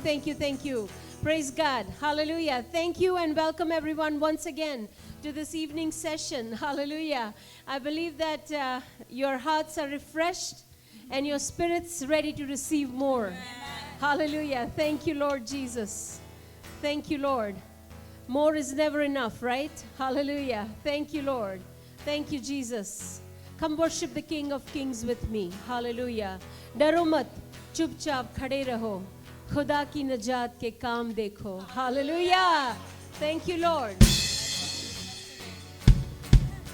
thank you. Praise God. Hallelujah. Thank you and welcome everyone once again to this evening session. Hallelujah. I believe that your hearts are refreshed and your spirits ready to receive more. Hallelujah. Thank you, Lord Jesus. Thank you, Lord. More is never enough, right? Hallelujah. Thank you, Lord. Thank you, Jesus. Come worship the King of Kings with me. Hallelujah. डरो मत, चुपचाप खड़े रहो. खुदा की नजात के काम देखो. Hallelujah. Thank you, Lord.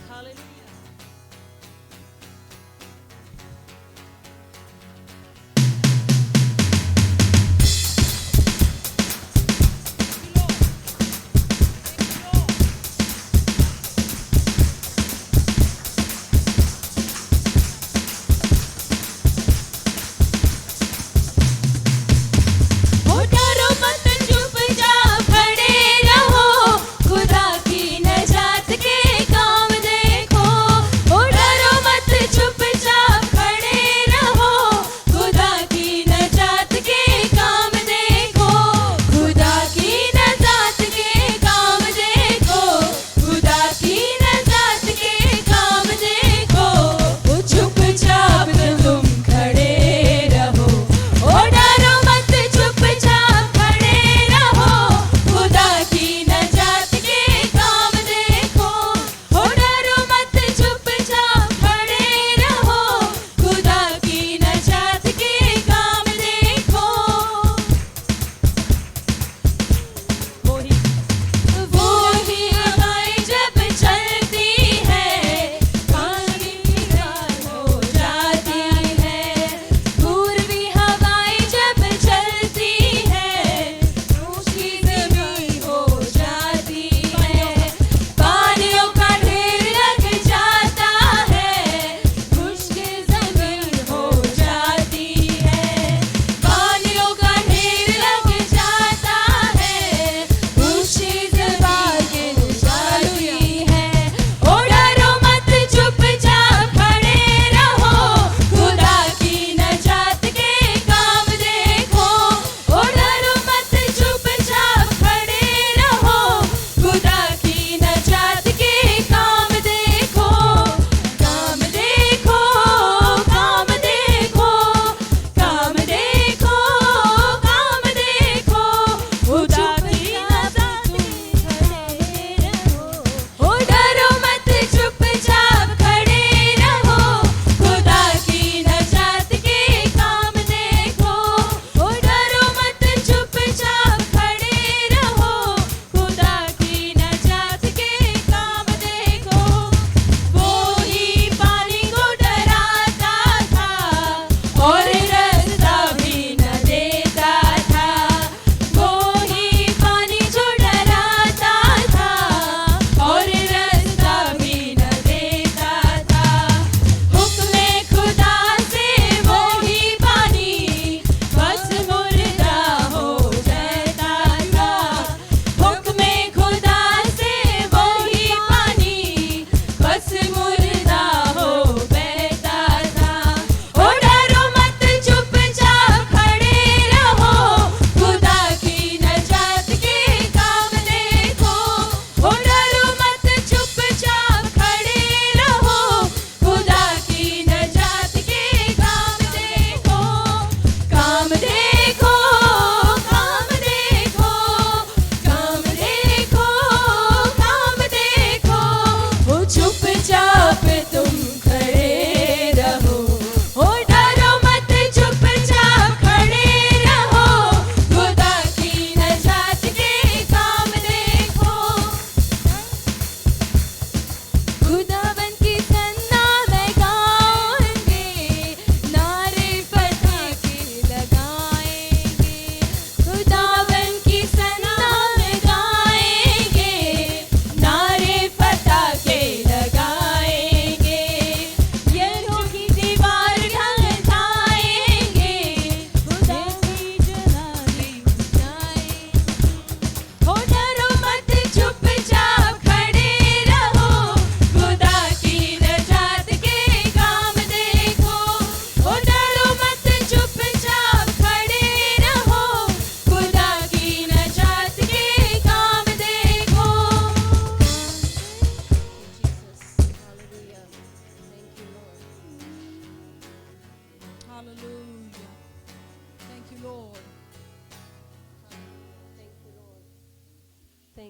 Hallelujah. डरो मत चुपचाप खड़े रहो खुदा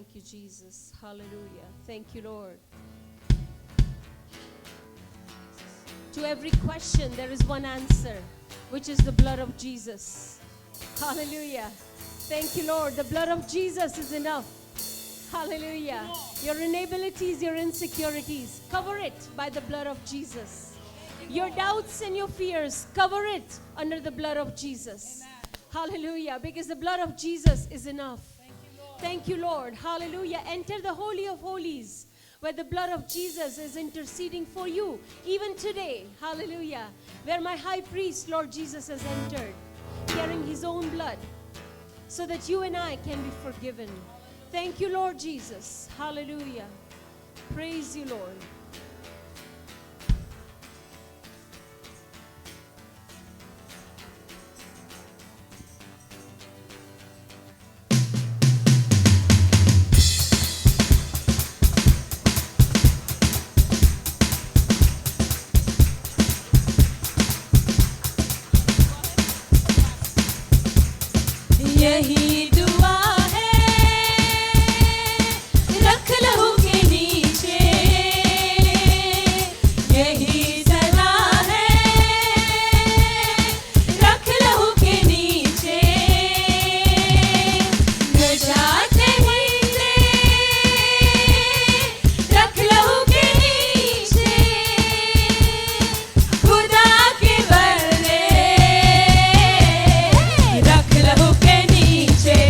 Thank you, Jesus. Hallelujah. Thank you, Lord. To every question, there is one answer, which is the blood of Jesus. Hallelujah. Thank you, Lord. The blood of Jesus is enough. Hallelujah. Your inabilities, your insecurities, cover it by the blood of Jesus. Your doubts and your fears, cover it under the blood of Jesus. Hallelujah. Because the blood of Jesus is enough. Thank you, Lord. Hallelujah. Enter the Holy of Holies, where the blood of Jesus is interceding for you, even today. Hallelujah. Where my high priest, Lord Jesus, has entered, carrying his own blood, so that you and I can be forgiven. Thank you, Lord Jesus. Hallelujah. Praise you, Lord. यही दुआ है, रख लहू के नीचे, यही सलाह है, रख लहू के नीचे, नजात ही से, रख लहू के नीचे, खुदा के बदले, रख लहू के नीचे।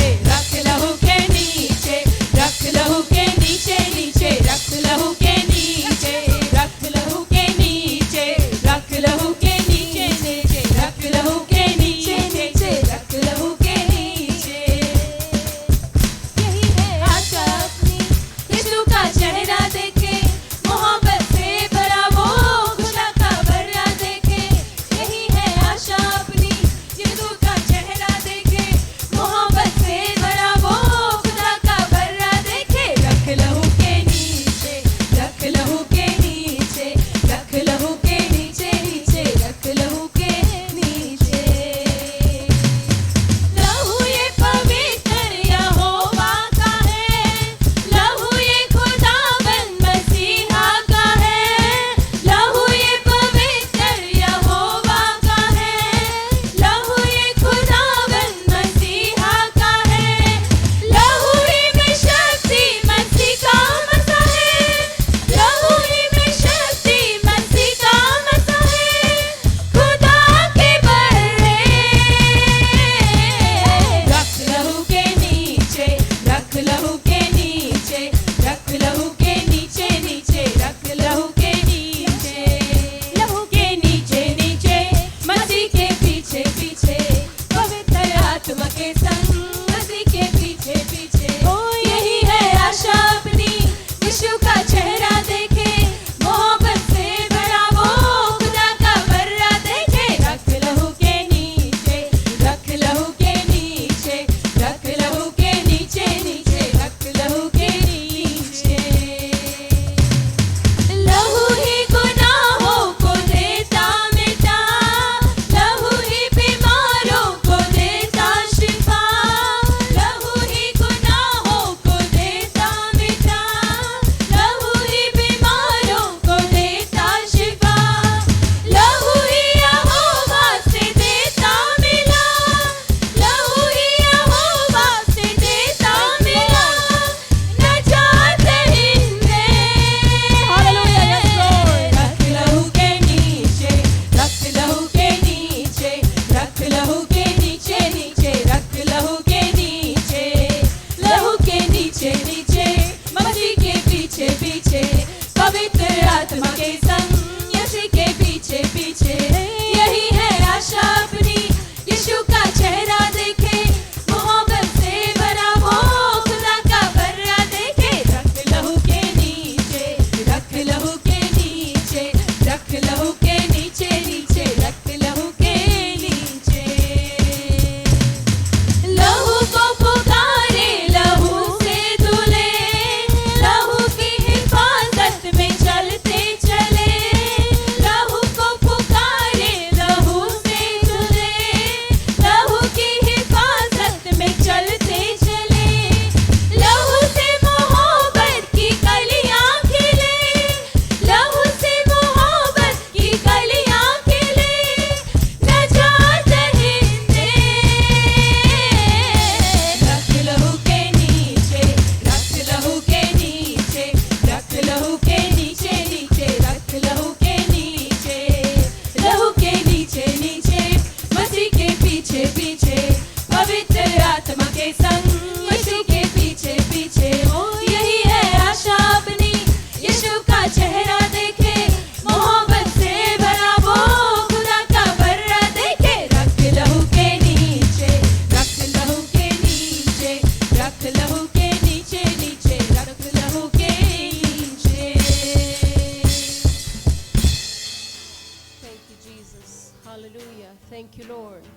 Lord.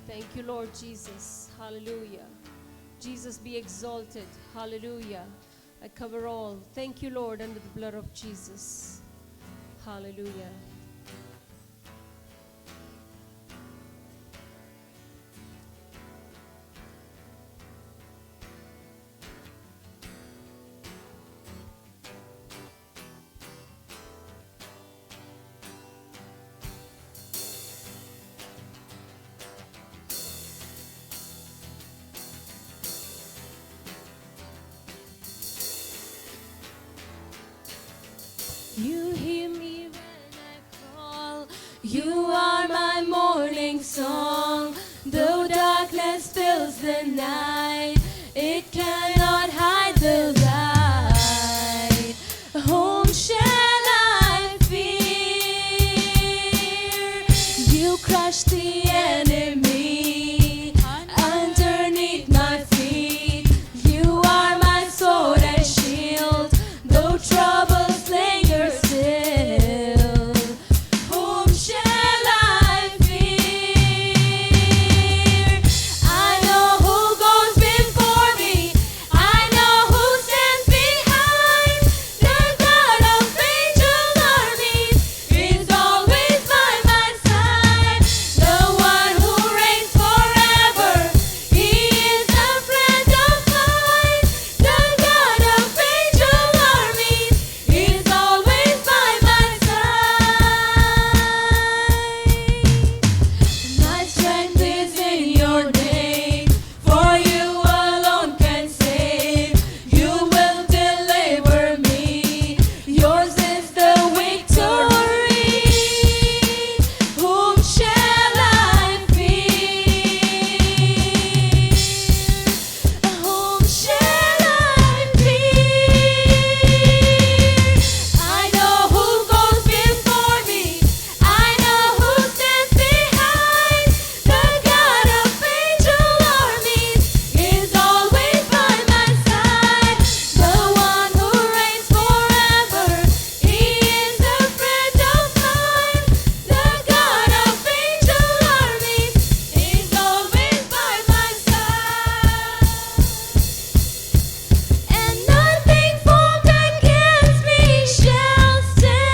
Thank you, Lord Jesus. Hallelujah. Jesus be exalted. Hallelujah. I cover all. Thank you, Lord, under the blood of Jesus. Hallelujah. You hear me when I call. You are my morning song. Though darkness fills the night, it cannot hide the light. Whom shall I fear? You crush the enemy underneath my feet. You are my sword and shield. Though troubles linger still, whom shall I fear? I know who goes before me. I know who stands behind. The God of angel armies is always by my side. The one who reigns forever, He is a friend of mine. The God of angel armies is always by my side. My strength is in your name, for you alone can save. You will deliver me. Yours is the victory. Whom shall I fear? Whom shall I fear? I know who goes before me. I know who stands behind. The God of angel armies is always by my side. The one who reigns forever, He is a friend of mine. The God of angel armies is always by my side. And nothing formed against me shall stand.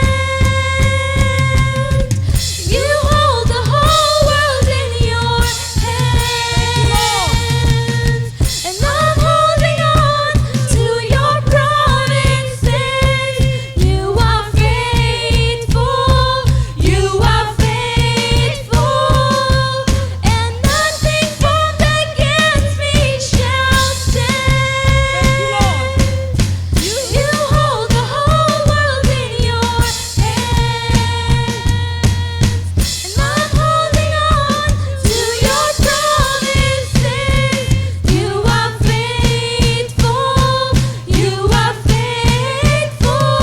You hold the whole world in your hands, and I'm holding on to your promises. You are faithful, you are faithful, and nothing formed against me shall stand. You hold the whole world in your hands, and I'm holding on to your promises. You are faithful, you are faithful,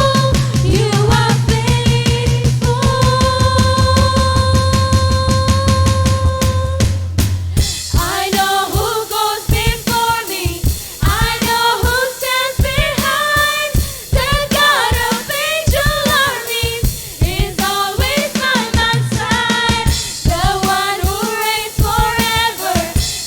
you are faithful. I know who goes before me. I know who stands behind. The God of angel armies is always by my side. The one who reigns forever,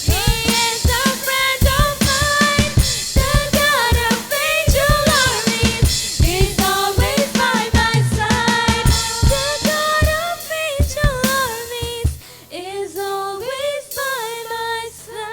He is a friend of mine. The God of angel armies is always by my side. The God of angel armies is always by my side.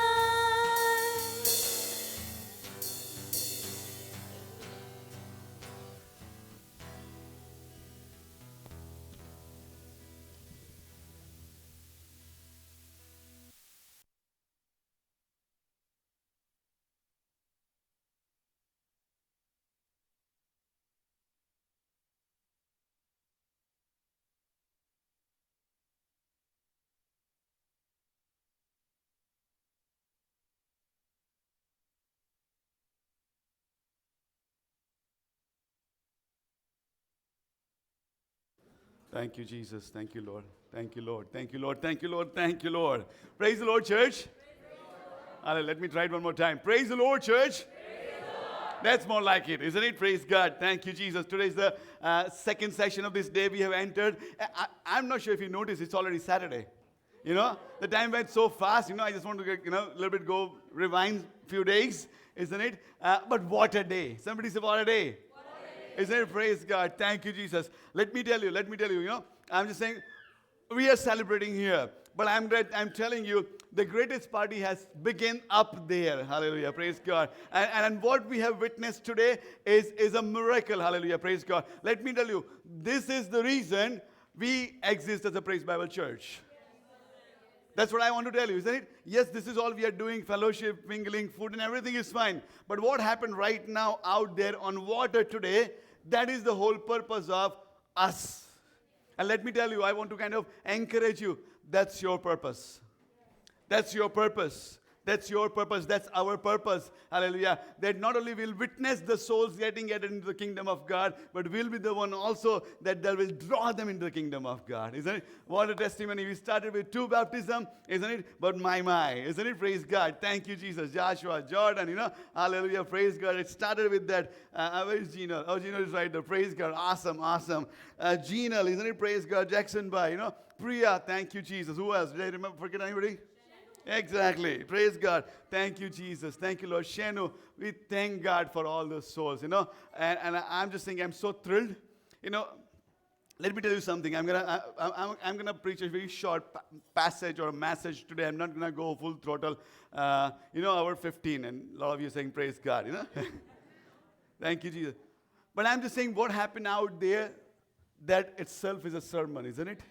Thank you, Jesus. Thank you, Lord. Thank you, Lord. Thank you, Lord. Thank you, Lord. Thank you, Lord. Praise the Lord, church. Let me try it one more time. Praise the Lord, church. That's more like it, isn't it? Praise God. Thank you, Jesus. Today is the second session of this day we have entered. I'm not sure if you noticed, it's already Saturday. You know, the time went so fast. You know, I just want to get, a little bit go rewind few days, isn't it? But what a day. Somebody say, what a day. Isn't it? Praise God. Thank you, Jesus. Let me tell you, I'm just saying, we are celebrating here. But I'm telling you, the greatest party has begun up there. Hallelujah. Praise God. And what we have witnessed today is a miracle. Hallelujah. Praise God. Let me tell you, this is the reason we exist as a Praise Bible Church. That's what I want to tell you, isn't it? Yes, this is all we are doing, fellowship, mingling, food, and everything is fine. But what happened right now out there on water today, that is the whole purpose of us. And let me tell you, I want to kind of encourage you. That's your purpose. That's your purpose. That's your purpose. That's our purpose. Hallelujah. That not only will witness the souls getting added into the kingdom of God, but we'll be the one also that will draw them into the kingdom of God. Isn't it? What a testimony. We started with 2 baptisms, isn't it? But my. Isn't it? Praise God. Thank you, Jesus. Joshua, Jordan, Hallelujah. Praise God. It started with that. Where is Gino? Oh, Gino is right there. Praise God. Awesome. Gino, isn't it? Praise God. Jackson Bhai, Priya, thank you, Jesus. Who else? Did I forget anybody? Exactly. Praise God. Thank you, Jesus. Thank you, Lord. Shenu, we thank God for all those souls, And I'm just saying, I'm so thrilled. Let me tell you something. I'm gonna preach a very short passage or a message today. I'm not gonna go full throttle. Hour 15, and a lot of you are saying, praise God, Thank you, Jesus. But I'm just saying what happened out there, that itself is a sermon, isn't it?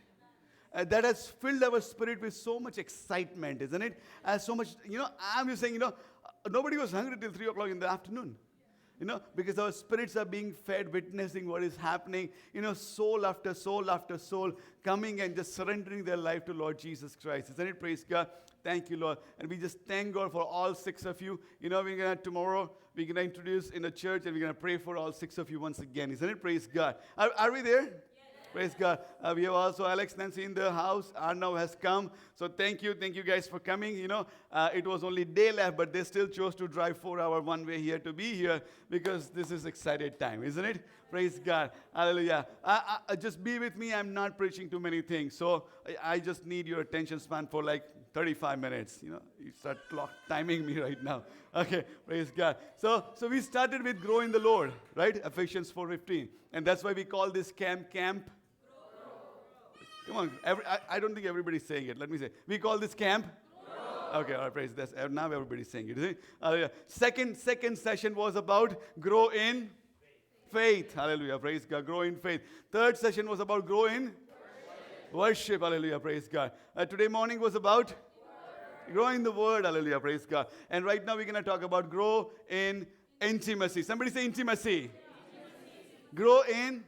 That has filled our spirit with so much excitement, isn't it? So much, I'm just saying, nobody was hungry till 3 o'clock in the afternoon. Because our spirits are being fed, witnessing what is happening. Soul after soul after soul coming and just surrendering their life to Lord Jesus Christ. Isn't it? Praise God. Thank you, Lord. And we just thank God for all 6 of you. Tomorrow, we're going to introduce in the church and we're going to pray for all 6 of you once again. Isn't it? Praise God. Are we there? Praise God. We have also Alex Nancy in the house. Arnav has come. So thank you guys for coming. It was only day left, but they still chose to drive 4-hour one way here to be here because this is excited time, isn't it? Praise God. Hallelujah. Just be with me. I'm not preaching too many things. So I just need your attention span for like 35 minutes. You start clock timing me right now. Okay, praise God. So we started with grow in the Lord, right? Ephesians 4:15. And that's why we call this camp. Come on, I don't think everybody's saying it. Let me say. We call this camp. Okay, all right, praise this. Now everybody's saying it. Isn't it? Second session was about grow in faith. Hallelujah, praise God. Grow in faith. Third session was about grow in worship. Hallelujah, praise God. Today morning was about grow in the word. Hallelujah, praise God. And right now we're going to talk about grow in intimacy. Somebody say intimacy. Grow in.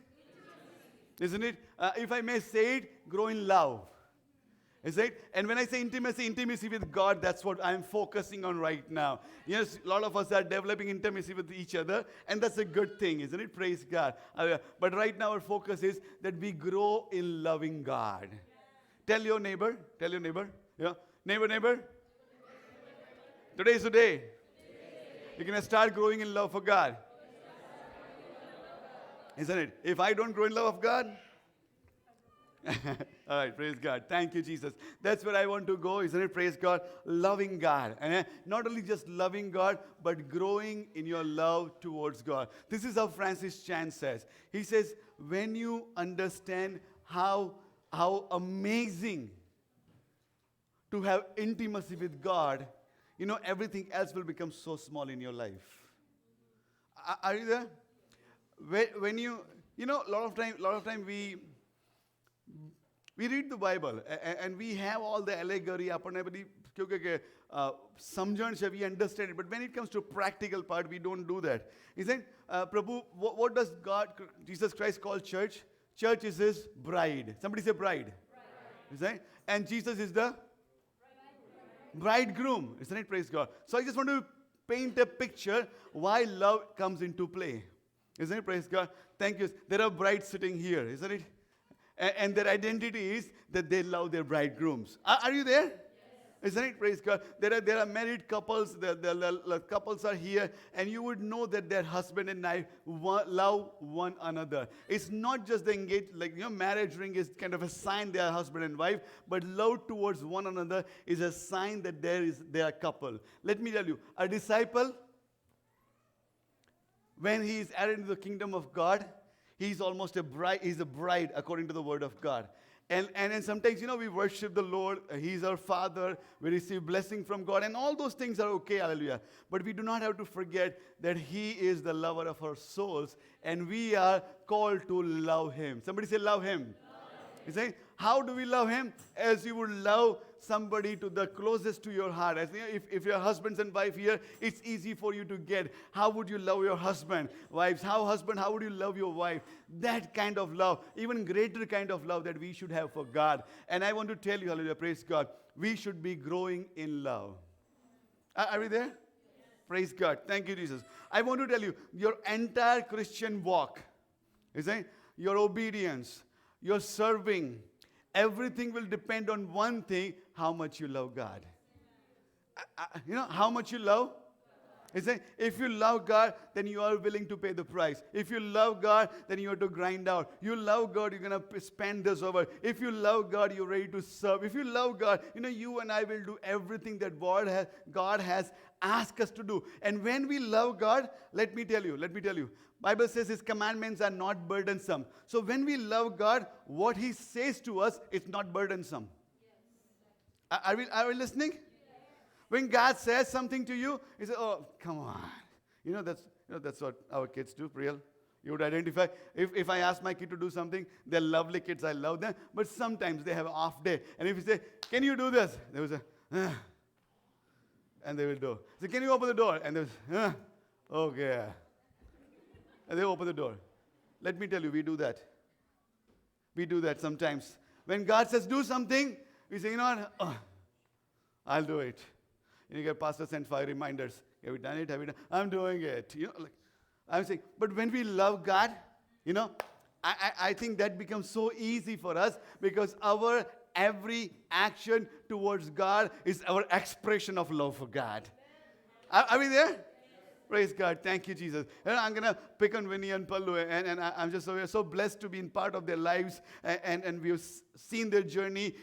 Isn't it? If I may say it, grow in love. Is it? And when I say intimacy with God, that's what I'm focusing on right now. Yes, a lot of us are developing intimacy with each other, and that's a good thing, isn't it? Praise God. But right now our focus is that we grow in loving God. Tell your neighbor. Yeah. Neighbor. Today is the day. You're going to start growing in love for God. Isn't it? If I don't grow in love of God, all right, praise God. Thank you, Jesus. That's where I want to go, isn't it? Praise God. Loving God. And not only just loving God, but growing in your love towards God. This is how Francis Chan says. He says, when you understand how amazing to have intimacy with God, everything else will become so small in your life. Are you there? When a lot of time we read the Bible and we have all the allegory अपन बड़ी क्योंकि समझण से we understand it, but when it comes to practical part we don't do that. Isn't Prabhu? What does Jesus Christ call church? Church is His bride. Somebody say bride. Isn't it? And Jesus is the bridegroom. Isn't it? Praise God. So I just want to paint a picture why love comes into play. Isn't it? Praise God. Thank you. There are brides sitting here, isn't it? And their identity is that they love their bridegrooms. Are you there? Yes. Isn't it? Praise God. There are married couples, the couples are here, and you would know that their husband and wife love one another. It's not just the marriage ring is kind of a sign they are husband and wife, but love towards one another is a sign that they are a couple. Let me tell you, a disciple, when he is added into the kingdom of God, he's almost a bride. He's a bride according to the word of God. And sometimes, we worship the Lord. He's our Father. We receive blessing from God. And all those things are okay, hallelujah. But we do not have to forget that He is the lover of our souls. And we are called to love Him. Somebody say, love Him. You say, how do we love Him? As you would love somebody to the closest to your heart. As if you're husbands and wife here, it's easy for you to get. How would you love your husband? Wives, how would you love your wife? That kind of love, even greater kind of love that we should have for God. And I want to tell you, hallelujah, praise God, we should be growing in love. Are we there? Yes. Praise God. Thank you, Jesus. I want to tell you, your entire Christian walk, your obedience, your serving, everything will depend on one thing, how much you love God. How much you love? If you love God, then you are willing to pay the price. If you love God, then you have to grind out. You love God, you're going to spend this over. If you love God, you're ready to serve. If you love God, you and I will do everything that God has asked us to do. And when we love God, let me tell you, Bible says His commandments are not burdensome. So when we love God, what He says to us is not burdensome. Yes. Are we listening? Yes. When God says something to you, He says, oh, come on. That's what our kids do, real. You would identify. If I ask my kid to do something, they're lovely kids, I love them. But sometimes they have an off day. And if you say, can you do this? They will say, and they will do. So can you open the door? And they will say, okay. And they open the door. Let me tell you, we do that. We do that sometimes. When God says do something, we say, I'll do it. You get pastor sent 5 reminders. Have you done it? Have you done? I'm doing it. I'm saying, but when we love God, I think that becomes so easy for us because our every action towards God is our expression of love for God. Are we there? Praise God. Thank you, Jesus. And I'm going to pick on Vinny and Pallu. And I'm just so blessed to be in part of their lives. And we've seen their journey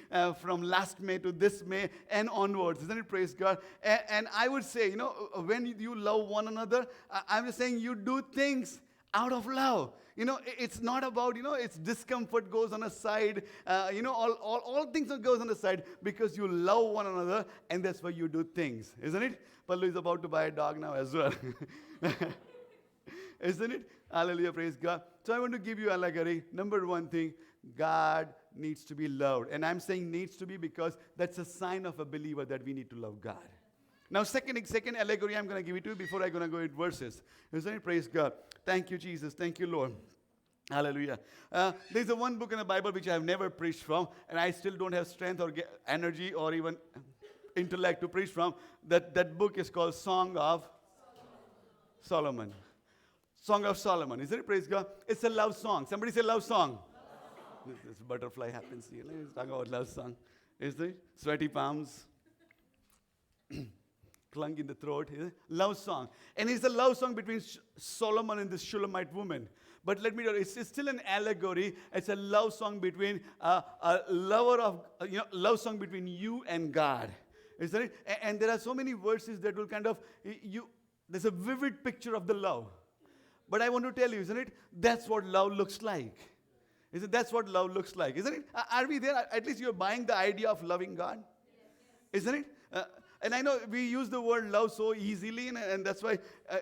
from last May to this May and onwards. Isn't it? Praise God. And I would say, when you love one another, I'm just saying you do things out of love. It's not about, it's discomfort goes on a side. All things that goes on the side because you love one another and that's why you do things. Isn't it? Pallu is about to buy a dog now as well. Isn't it? Hallelujah, praise God. So I want to give you allegory. Number one thing, God needs to be loved. And I'm saying needs to be because that's a sign of a believer that we need to love God. Now, second allegory I'm going to give it to you before I'm going to go into verses. Isn't it? Praise God. Thank you, Jesus. Thank you, Lord. Hallelujah. There's a one book in the Bible which I've never preached from, and I still don't have strength or energy or even intellect to preach from. That book is called Song of Solomon. Song of Solomon. Isn't it? Praise God. It's a love song. Somebody say love song. This butterfly happens here. Let's talk about love song. Is it? Sweaty palms. Clung in the throat. Love song. And it's a love song between Solomon and this Shulamite woman. But let me tell you, it's still an allegory. It's a love song between love song between you and God. Isn't it? And there are so many verses that will kind of there's a vivid picture of the love. But I want to tell you, isn't it? That's what love looks like. Isn't it? That's what love looks like, isn't it? Are we there? At least you're buying the idea of loving God. Isn't it? And I know we use the word love so easily, and that's why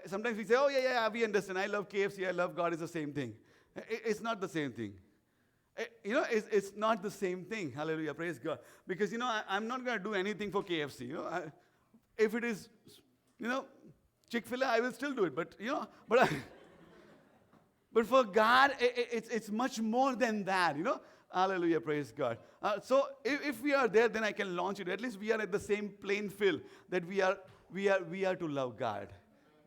sometimes we say, oh, yeah, we understand. I love KFC, I love God. It's the same thing. It's not the same thing. It's not the same thing. Hallelujah. Praise God. Because, I'm not going to do anything for KFC. If it is, Chick-fil-A, I will still do it. But, but for God, it's much more than that, Hallelujah, praise God. So if we are there, then I can launch it. At least we are at the same playing field that we are to love God.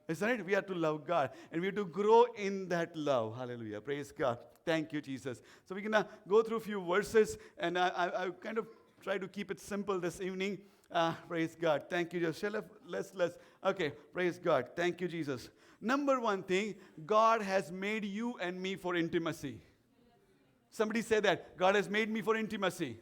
Isn't it? We are to love God. And we have to grow in that love. Hallelujah, praise God. Thank you, Jesus. So we're going to go through a few verses, and I kind of try to keep it simple this evening. Praise God. Thank you, Jesus. Let's. Okay, praise God. Thank you, Jesus. Number one thing, God has made you and me for intimacy. Somebody say that. God has made me for intimacy.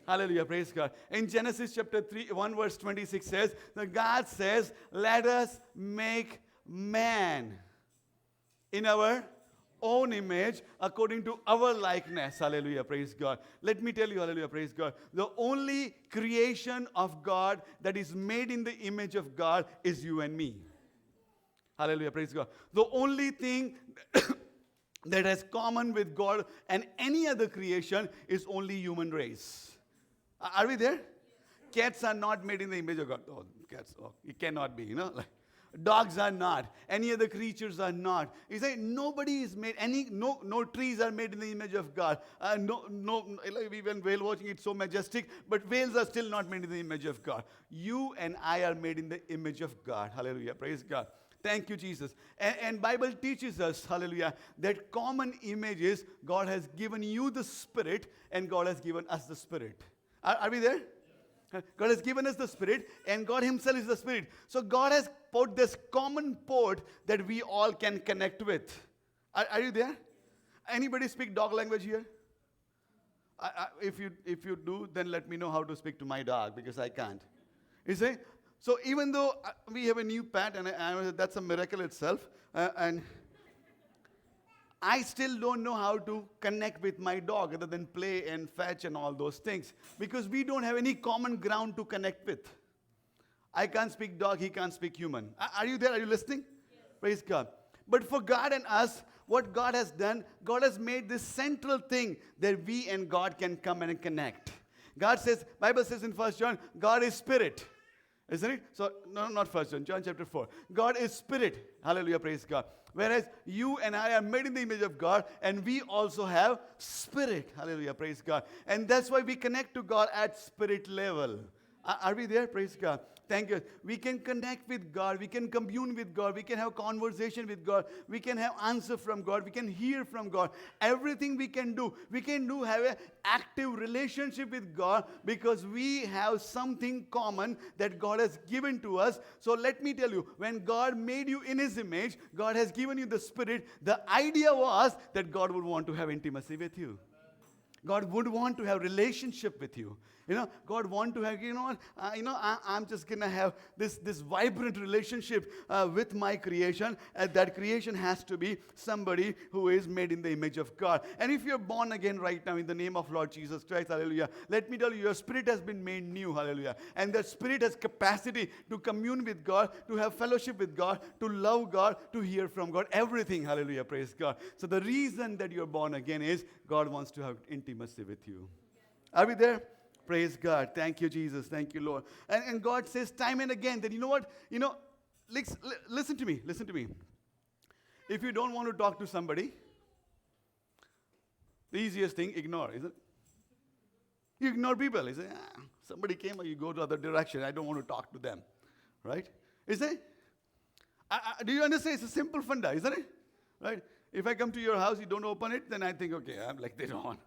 Hallelujah, praise God. In Genesis chapter 3, 1 verse 26 says, that God says, let us make man in our own image according to our likeness. Hallelujah, praise God. Let me tell you, hallelujah, praise God. The only creation of God that is made in the image of God is you and me. Hallelujah, praise God. The only thing that has common with God and any other creation is only human race. Are we there? Cats are not made in the image of God. Oh, cats, it cannot be, Like, dogs are not. Any other creatures are not. He said nobody is made. No trees are made in the image of God. Even whale watching, it's so majestic. But whales are still not made in the image of God. You and I are made in the image of God. Hallelujah. Praise God. Thank you, Jesus. And Bible teaches us, hallelujah, that common image is God has given you the Spirit and God has given us the Spirit. Are we there? God has given us the Spirit and God Himself is the Spirit. So God has put this common port that we all can connect with. Are you there? Anybody speak dog language here? If you do, then let me know how to speak to my dog because I can't. You see? So even though we have a new pet and that's a miracle itself, and I still don't know how to connect with my dog other than play and fetch and all those things because we don't have any common ground to connect with. I can't speak dog, he can't speak human. Are you there? Are you listening? Yes. Praise God. But for God and us, what God has done, God has made this central thing that we and God can come and connect. God says, Bible says in 1 John, God is spirit. Isn't it? So, no, not 1 John, John chapter 4. God is spirit. Hallelujah, praise God. Whereas you and I are made in the image of God and we also have spirit. Hallelujah, praise God. And that's why we connect to God at spirit level. Are we there? Praise God. Thank you. We can connect with God. We can commune with God. We can have conversation with God. We can have answer from God. We can hear from God. Everything we can do. We can have an active relationship with God because we have something common that God has given to us. So let me tell you, when God made you in His image, God has given you the Spirit. The idea was that God would want to have intimacy with you. God would want to have relationship with you. God want to have, I'm just going to have this vibrant relationship with my creation. That creation has to be somebody who is made in the image of God. And if you're born again right now in the name of Lord Jesus Christ, hallelujah, let me tell you, your spirit has been made new, hallelujah. And that spirit has capacity to commune with God, to have fellowship with God, to love God, to hear from God, everything, hallelujah, praise God. So the reason that you're born again is God wants to have intimacy with you. Are we there? Praise God. Thank you, Jesus. Thank you, Lord. And God says time and again that, listen to me. Listen to me. If you don't want to talk to somebody, the easiest thing, ignore, isn't it? You ignore people. You say, somebody came, or you go to other direction. I don't want to talk to them. Right? Isn't it? Do you understand? It's a simple funda, isn't it? Right? If I come to your house, you don't open it, then I think, okay, I'm like, they don't want.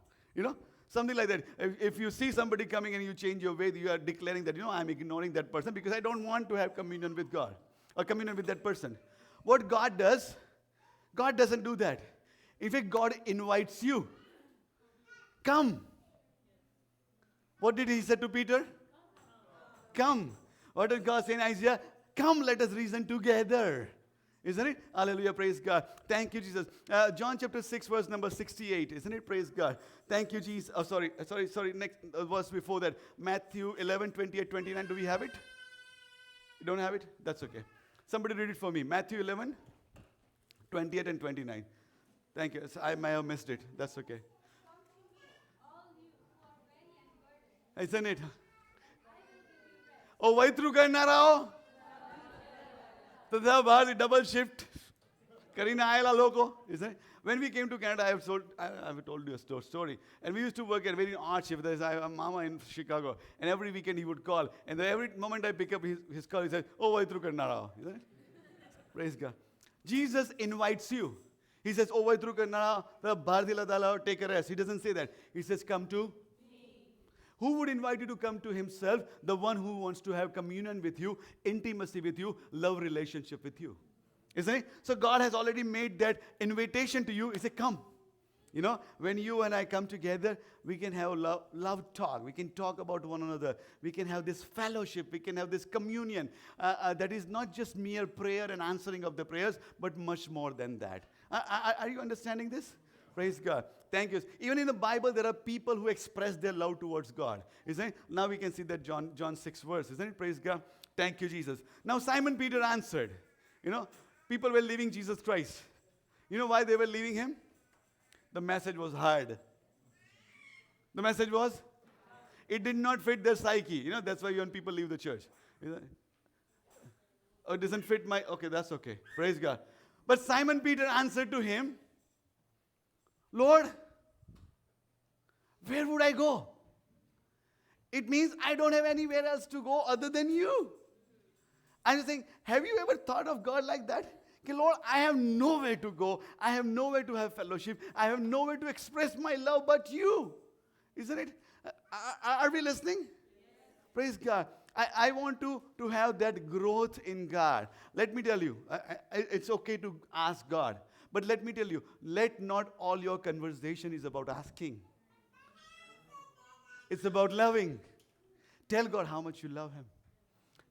Something like that. If you see somebody coming and you change your way, you are declaring that, I'm ignoring that person because I don't want to have communion with God or communion with that person. What God does, God doesn't do that. In fact, God invites you. Come. What did He say to Peter? Come. What did God say in Isaiah? Come, let us reason together. Isn't it? Hallelujah, praise God. Thank you, Jesus. John chapter 6, verse number 68. Isn't it? Praise God. Thank you, Jesus. Oh, sorry. Next verse before that. Matthew 11, 28, 29. Do we have it? You don't have it? That's okay. Somebody read it for me. Matthew 11, 28 and 29. Thank you. I may have missed it. That's okay. Isn't it? Oh, why through karna the double shift. Karina ayala loco, isn't it? When we came to Canada, I have told you a story. And we used to work at a very odd shift. There's a mama in Chicago. And every weekend he would call. And every moment I pick up his call, he says, oh, why through karna? Isn't it? Praise God. Jesus invites you. He says, oh, why through karna? Take a rest. He doesn't say that. He says, come to me. Who would invite you to come to himself? The one who wants to have communion with you, intimacy with you, love relationship with you. Isn't it? So God has already made that invitation to you. He said, come. You know, when you and I come together, we can have love talk. We can talk about one another. We can have this fellowship. We can have this communion that is not just mere prayer and answering of the prayers, but much more than that. Are you understanding this? Praise God. Thank you. Even in the Bible, there are people who express their love towards God. Isn't it? Now we can see that John 6 verse. Isn't it? Praise God. Thank you, Jesus. Now Simon Peter answered. You know, people were leaving Jesus Christ. You know why they were leaving him? The message was hard. The message was? It did not fit their psyche. You know, that's why when people leave the church. Oh, it doesn't fit my... Okay, that's okay. Praise God. But Simon Peter answered to him, Lord, where would I go? It means I don't have anywhere else to go other than you. I'm just saying, have you ever thought of God like that? Okay, Lord, I have nowhere to go. I have nowhere to have fellowship. I have nowhere to express my love but you. Isn't it? Are we listening? Yes. Praise God. I want to have that growth in God. Let me tell you, it's okay to ask God. But let me tell you, let not all your conversation is about asking. It's about loving. Tell God how much you love him.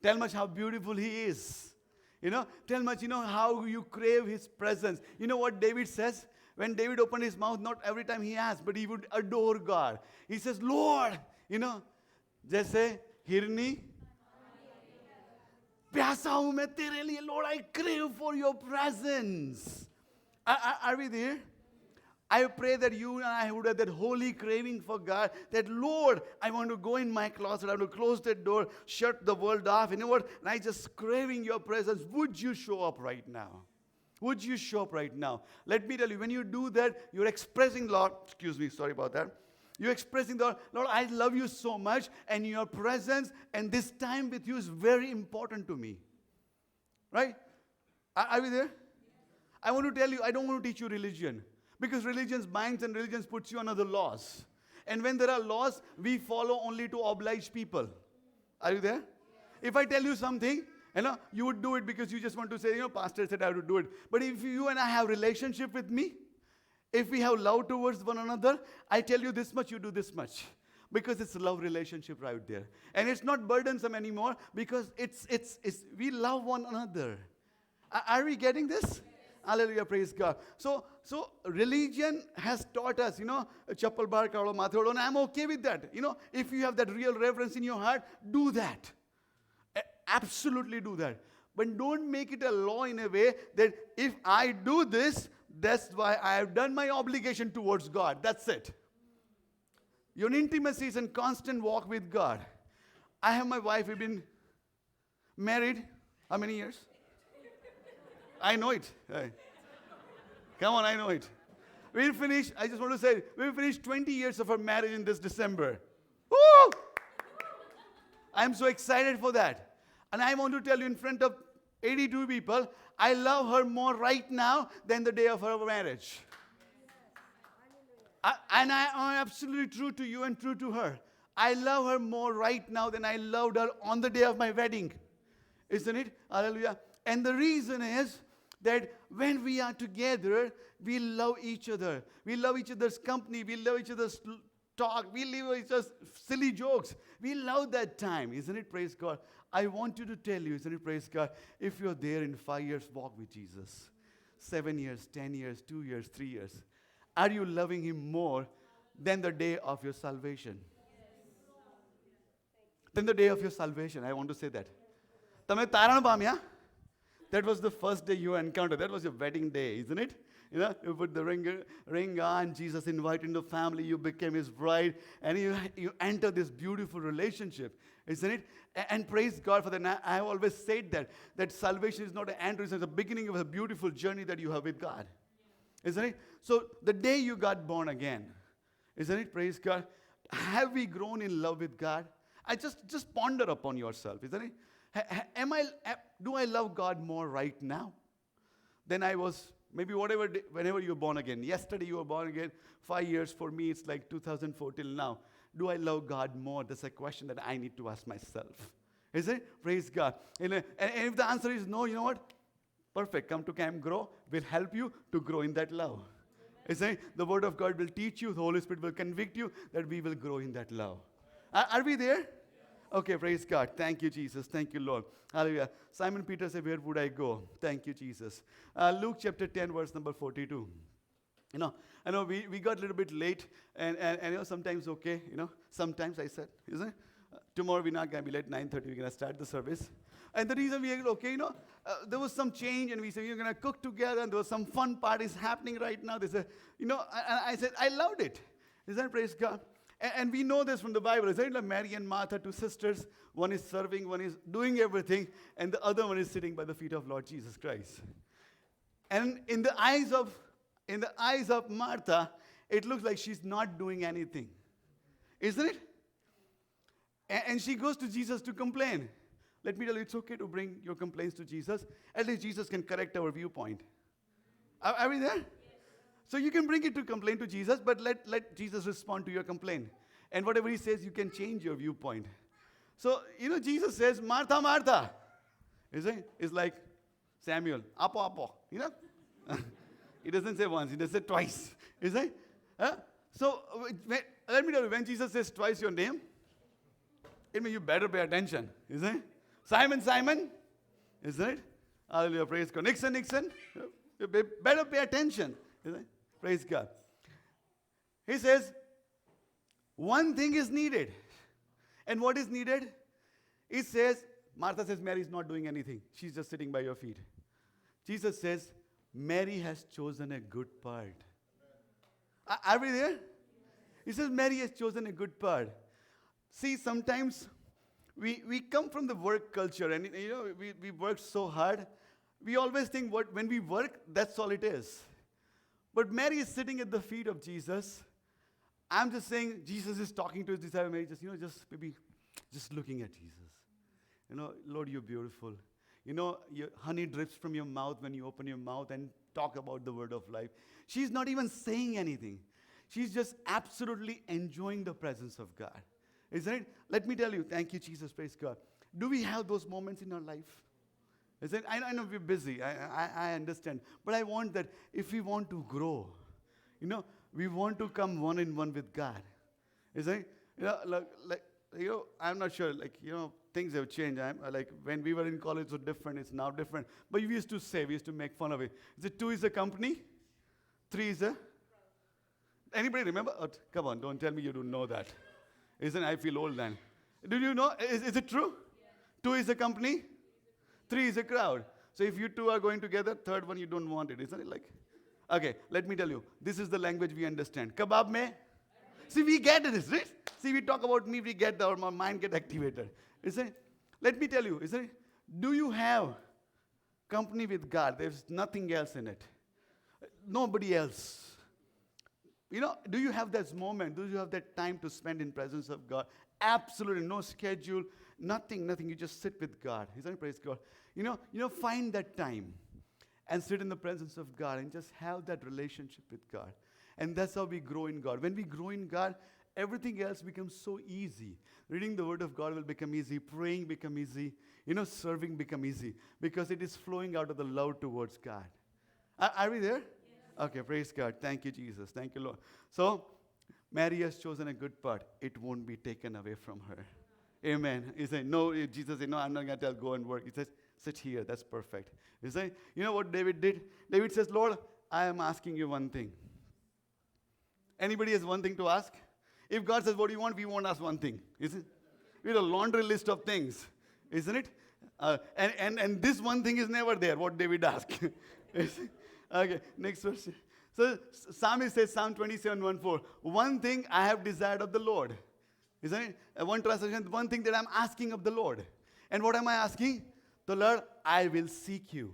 Tell much how beautiful he is. You know, tell much, how you crave his presence. You know what David says? When David opened his mouth, not every time he asked, but he would adore God. He says, Lord, जैसे हिरनी प्यासा हूं मैं तेरे लिए, Lord, I crave for your presence. Are we there? I pray that you and I would have that holy craving for God, that Lord, I want to go in my closet, I want to close that door, shut the world off, you know what? And I just craving your presence. Would you show up right now? Would you show up right now? Let me tell you, when you do that, you're expressing, Lord, excuse me, sorry about that. You're expressing, Lord, I love you so much, and your presence and this time with you is very important to me. Right? Are we there? I want to tell you, I don't want to teach you religion. Because religions binds and religions puts you under the laws. And when there are laws, we follow only to oblige people. Are you there? Yeah. If I tell you something, you would do it because you just want to say, pastor said I would do it. But if you and I have relationship with me, if we have love towards one another, I tell you this much, you do this much. Because it's a love relationship right there. And it's not burdensome anymore because it's we love one another. Are we getting this? Hallelujah, praise God. So religion has taught us, chappal bar karo mathe odo, and I'm okay with that. If you have that real reverence in your heart, do that. Absolutely do that. But don't make it a law in a way that if I do this, that's why I have done my obligation towards God. That's it. Your intimacy is a constant walk with God. I have my wife, we've been married, how many years? I know it. Hey. Come on, I know it. We'll finish, I just want to say, we'll finish 20 years of our marriage in this December. Woo! I'm so excited for that. And I want to tell you in front of 82 people, I love her more right now than the day of our marriage. And I am absolutely true to you and true to her. I love her more right now than I loved her on the day of my wedding. Isn't it? Hallelujah. And the reason is that when we are together, we love each other. We love each other's company. We love each other's talk. We love each other's silly jokes. We love that time. Isn't it? Praise God. I want you to tell you, isn't it? Praise God. If you're there in 5 years, walk with Jesus. 7 years, 10 years, 2 years, 3 years. Are you loving him more than the day of your salvation? Than the day of your salvation. I want to say that. Tame taran pamya? That was the first day you encountered. That was your wedding day, isn't it? You put the ring on, Jesus invited the family, you became his bride, and you enter this beautiful relationship, isn't it? And praise God for that. I have always said that salvation is not an end, it's the beginning of a beautiful journey that you have with God. Isn't it? So the day you got born again, isn't it? Praise God. Have we grown in love with God? I just ponder upon yourself, isn't it? Do I love God more right now than I was maybe whenever you were born again? Yesterday you were born again, 5 years for me, it's like 2004 till now. do I love God more? That's a question that I need to ask myself. Is it? Praise God. And if the answer is no, you know what? Perfect. Come to Camp Grow. We'll help you to grow in that love. Is it? The Word of God will teach you. The Holy Spirit will convict you that we will grow in that love. Are we there? Okay, praise God. Thank you, Jesus. Thank you, Lord. Hallelujah. Simon Peter said, where would I go? Thank you, Jesus. Luke chapter 10, verse number 42. I know we got a little bit late, and sometimes okay, sometimes I said, isn't it? Tomorrow we're not going to be late, 9:30, we're going to start the service. And the reason we are okay, there was some change, and we said, we're going to cook together, and there was some fun parties happening right now. They said, I said, I loved it. Isn't that praise God? And we know this from the Bible. Isn't it like Mary and Martha, two sisters? One is serving, one is doing everything, and the other one is sitting by the feet of Lord Jesus Christ. And in the eyes of Martha, it looks like she's not doing anything. Isn't it? And she goes to Jesus to complain. Let me tell you, it's okay to bring your complaints to Jesus. At least Jesus can correct our viewpoint. Are we there? Yes. So you can bring it to complain to Jesus, but let Jesus respond to your complaint. And whatever he says, you can change your viewpoint. So, Jesus says, Martha, Martha. Isn't it? It's like Samuel, Apo, Apo. He doesn't say once, he does say twice. Isn't it? So, let me tell you, when Jesus says twice your name, it means you better pay attention. Isn't it? Simon, Simon. Isn't it? Hallelujah, praise God. Nixon, Nixon. You better pay attention. Isn't it? Praise God. He says, one thing is needed. And what is needed? It says, Martha says, Mary is not doing anything. She's just sitting by your feet. Jesus says, Mary has chosen a good part. Are we there? He says, Mary has chosen a good part. See, sometimes we come from the work culture, and we work so hard. We always think when we work, that's all it is. But Mary is sitting at the feet of Jesus. I'm just saying, Jesus is talking to his disciple Mary, just looking at Jesus. Lord, you're beautiful. Your honey drips from your mouth when you open your mouth and talk about the word of life. She's not even saying anything. She's just absolutely enjoying the presence of God. Isn't it? Let me tell you, thank you, Jesus, praise God. Do we have those moments in our life? Isn't it? I know we're busy. I understand. But I want that if we want to grow, we want to come one-on-one with God. Isn't it? I'm not sure, things have changed. When we were in college, it was different. It's now different. But we used to make fun of it. Is it 2 is a company? 3 is a? Anybody remember? Oh, come on, don't tell me you don't know that. Isn't I feel old then. Do you know? Is it true? Yeah. 2 is a company. 3 is a crowd. So if you two are going together, third one you don't want it. Isn't it like? Okay, let me tell you. This is the language we understand. Kebab mein? See, we get it, isn't it? See, we talk about me, we get our mind get activated. Isn't it? Let me tell you, isn't it? Do you have company with God? There's nothing else in it. Nobody else. Do you have that moment? Do you have that time to spend in presence of God? Absolutely no schedule, nothing. You just sit with God. Isn't it? Praise God. Find that time and sit in the presence of God and just have that relationship with God. And that's how we grow in God. When we grow in God, everything else becomes so easy. Reading the Word of God will become easy. Praying become easy. Serving become easy. Because it is flowing out of the love towards God. Are we there? Okay, praise God. Thank you, Jesus. Thank you, Lord. So, Mary has chosen a good part. It won't be taken away from her. Amen. He said, no, Jesus said, no, I'm not going to tell, go and work. He says, sit here. That's perfect. He said, what David did? David says, Lord, I am asking you one thing. Anybody has one thing to ask? If God says, what do you want? We won't ask one thing. Isn't it? We have a laundry list of things. Isn't it? And this one thing is never there, what David asked. Okay, next verse. So Psalmist says, Psalm 27:1-4, one thing I have desired of the Lord. Isn't it? One translation, one thing that I'm asking of the Lord. And what am I asking? The Lord, I will seek you.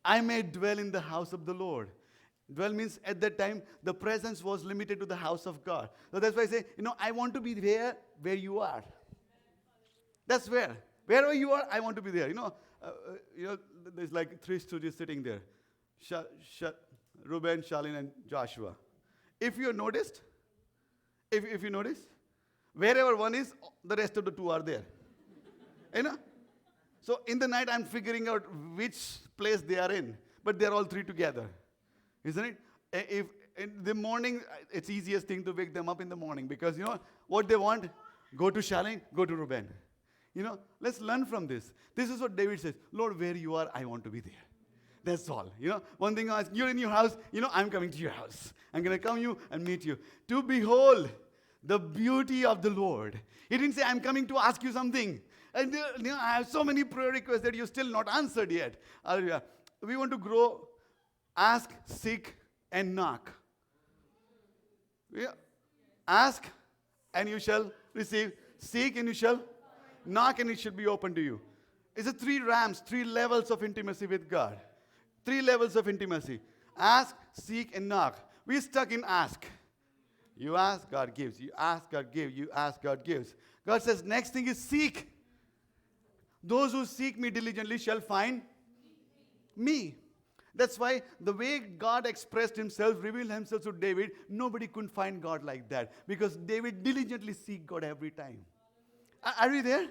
I may dwell in the house of the Lord. Dwell means at that time, the presence was limited to the house of God. So that's why I say, I want to be there where you are. That's where. Wherever you are, I want to be there. There's like 3 stooges sitting there. Reuben, Shalin, and Joshua. If you noticed, If you notice, wherever one is, the rest of the two are there. You know? So in the night, I'm figuring out which place they are in, but they're all three together, isn't it? If in the morning, it's easiest thing to wake them up in the morning because you know what they want? Go to Shalin, go to Reuben. You know, let's learn from this. This is what David says, Lord, where you are, I want to be there. That's all. You know, one thing I ask, you're in your house, you know, I'm coming to your house. I'm going to come you and meet you. To behold the beauty of the Lord. He didn't say, I'm coming to ask you something. And you know, I have so many prayer requests that you still not answered yet. Hallelujah. We want to grow, ask, seek, and knock. Yeah. Ask, and you shall receive. Seek, and you shall knock, and it should be open to you. It's a 3 ramps, 3 levels of intimacy with God. 3 levels of intimacy. Ask, seek, and knock. We're stuck in ask. You ask, God gives. You ask, God gives. You ask, God gives. God says, next thing is seek. Those who seek me diligently shall find me. That's why the way God expressed himself, revealed himself to David, nobody could find God like that. Because David diligently seek God every time. Are we there?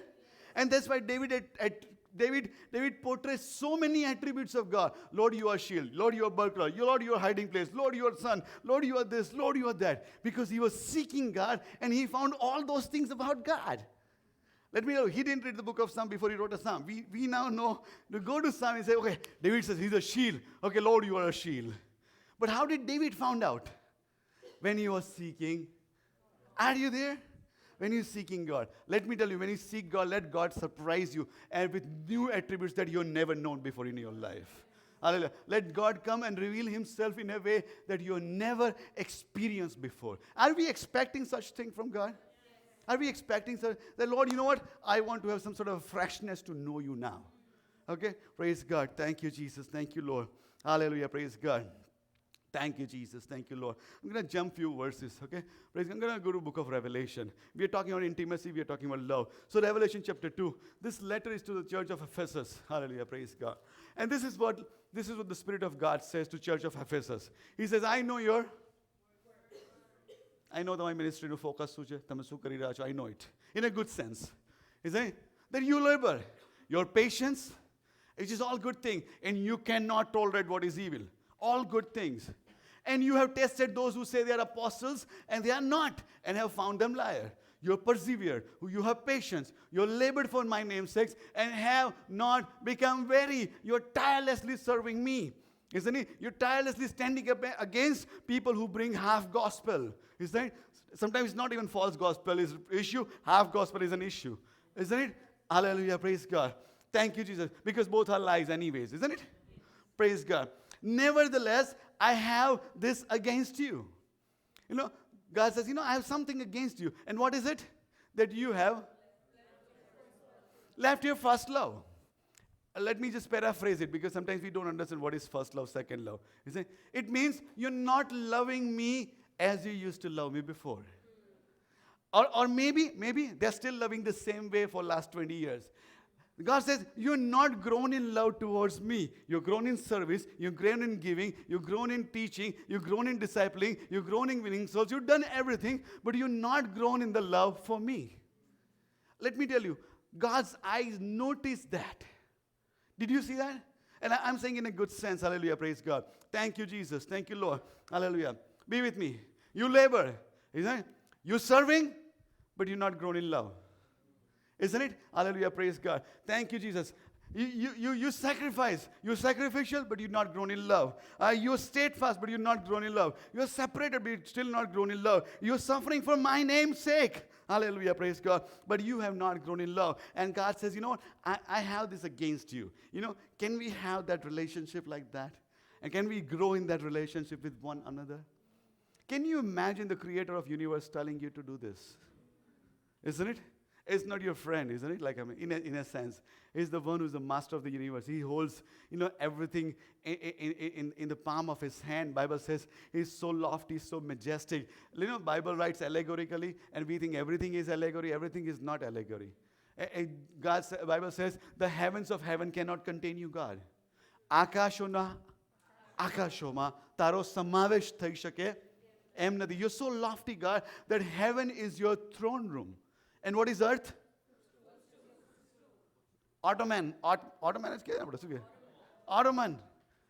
And that's why David portrays so many attributes of God. Lord, you are shield. Lord, you are buckler. Lord, you are hiding place. Lord, you are son. Lord, you are this. Lord, you are that. Because he was seeking God and he found all those things about God. Let me know, he didn't read the book of Psalm before he wrote a Psalm. We now know to go to Psalm and say, okay, David says he's a shield. Okay, Lord, you are a shield. But how did David found out? When he was seeking. Are you there? When you're seeking God. Let me tell you, when you seek God, let God surprise you and with new attributes that you've never known before in your life. Hallelujah. Let God come and reveal himself in a way that you've never experienced before. Are we expecting such thing from God? Are we expecting that, Lord, you know what? I want to have some sort of freshness to know you now. Okay? Praise God. Thank you, Jesus. Thank you, Lord. Hallelujah. Praise God. Thank you, Jesus. Thank you, Lord. I'm going to jump few verses, okay? Praise God. I'm going to go to the book of Revelation. We are talking about intimacy. We are talking about love. So Revelation chapter 2. This letter is to the church of Ephesus. Hallelujah. Praise God. And this is what the Spirit of God says to church of Ephesus. He says, I know my ministry to focus. I know it. In a good sense. Isn't it? That you labor. Your patience, which is all good thing. And you cannot tolerate what is evil. All good things. And you have tested those who say they are apostles and they are not. And have found them liar. You have persevered. You have patience. You have labored for my name's sake. And have not become weary. You are tirelessly serving me. Isn't it? You're tirelessly standing up against people who bring half gospel. Isn't it? Sometimes it's not even false gospel is issue. Half gospel is an issue. Isn't it? Hallelujah. Praise God. Thank you, Jesus. Because both are lies anyways. Isn't it? Praise God. Nevertheless, I have this against you. You know, God says, I have something against you. And what is it? That you have left your first love. Let me just paraphrase it because sometimes we don't understand what is first love, second love. You see? It means you're not loving me as you used to love me before. Or maybe they're still loving the same way for last 20 years. God says, you're not grown in love towards me. You're grown in service. You're grown in giving. You're grown in teaching. You're grown in discipling. You're grown in winning souls. You've done everything, but you're not grown in the love for me. Let me tell you, God's eyes notice that. Did you see that? And I'm saying in a good sense, hallelujah, praise God. Thank you, Jesus. Thank you, Lord. Hallelujah. Be with me. You labor, isn't it? You're serving, but you're not grown in love. Isn't it? Hallelujah, praise God. Thank you, Jesus. You sacrifice. You're sacrificial, but you're not grown in love. You're steadfast, but you're not grown in love. You're separated, but you're still not grown in love. You're suffering for my name's sake. Hallelujah, praise God. But you have not grown in love. And God says, you know what? I have this against you. Can we have that relationship like that? And can we grow in that relationship with one another? Can you imagine the creator of universe telling you to do this? Isn't it? It's not your friend, isn't it? Like, in a sense, he's the one who's the master of the universe. He holds, everything in the palm of his hand. Bible says he's so lofty, so majestic. Bible writes allegorically, and we think everything is allegory. Everything is not allegory. Bible says the heavens of heaven cannot contain you, God. Akashona, akashoma, taro samavesh thai shake Am nothing. You're so lofty, God, that heaven is your throne room. And what is earth? Ottoman. Ottoman is क्या? Ottoman.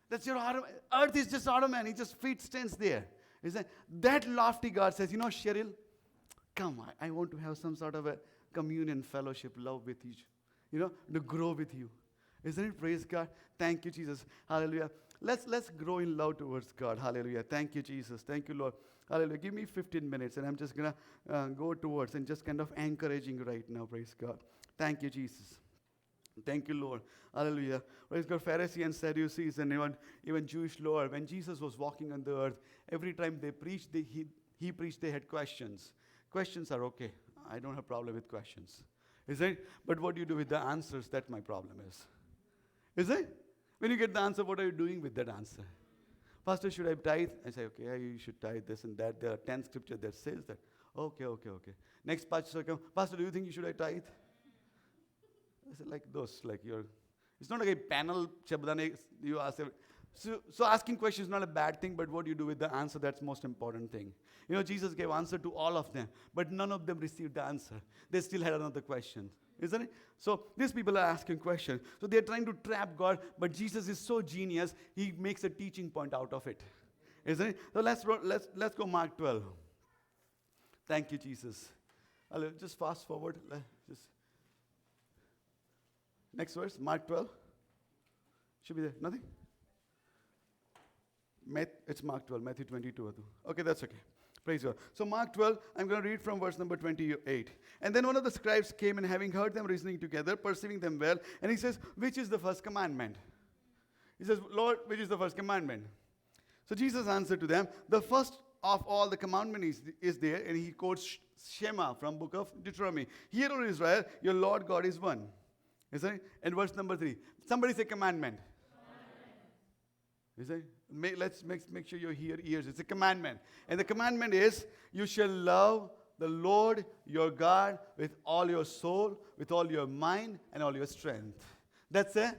That's your Ottoman. Earth is just Ottoman. He just feet stands there. Isn't that lofty God says, Cheryl, come on. I want to have some sort of a communion, fellowship, love with you. To grow with you. Isn't it? Praise God. Thank you, Jesus. Hallelujah. Let's grow in love towards God. Hallelujah. Thank you, Jesus. Thank you, Lord. Hallelujah. Give me 15 minutes and I'm just going to go towards and just kind of encouraging right now. Praise God. Thank you, Jesus. Thank you, Lord. Hallelujah. Praise God. Pharisees and Sadducees and even Jewish Lord, when Jesus was walking on the earth, every time they preached, he preached, they had questions. Questions are okay. I don't have problem with questions. Is it? But what do you do with the answers? That's my problem is. Is it? When you get the answer, what are you doing with that answer? Pastor, should I tithe? I say, okay, yeah, you should tithe this and that. There are 10 scriptures that says that. Okay. Next pastor come, Pastor, do you think you should tithe? I said, like those, like it's not like a panel, you ask. So asking questions is not a bad thing, but what you do with the answer, that's the most important thing. Jesus gave answer to all of them, but none of them received the answer. They still had another question. Isn't it? So these people are asking questions. So they're trying to trap God, but Jesus is so genius, he makes a teaching point out of it. Isn't it? So let's go Mark 12. Thank you, Jesus. I'll just fast forward. Next verse, Mark 12. Should be there. Nothing? It's Mark 12, Matthew 22. Okay, that's okay. Praise God. So Mark 12, I'm going to read from verse number 28. And then one of the scribes came, and having heard them reasoning together, perceiving them well, and he says, which is the first commandment? He says, Lord, which is the first commandment? So Jesus answered to them, the first of all the commandment is there, and he quotes Shema from book of Deuteronomy. Hear, O Israel, your Lord God is one. Is it? And verse number 3. Somebody say commandment. Is it? Let's make sure you hear ears. It's a commandment. And the commandment is, you shall love the Lord your God with all your soul, with all your mind, and all your strength. That's a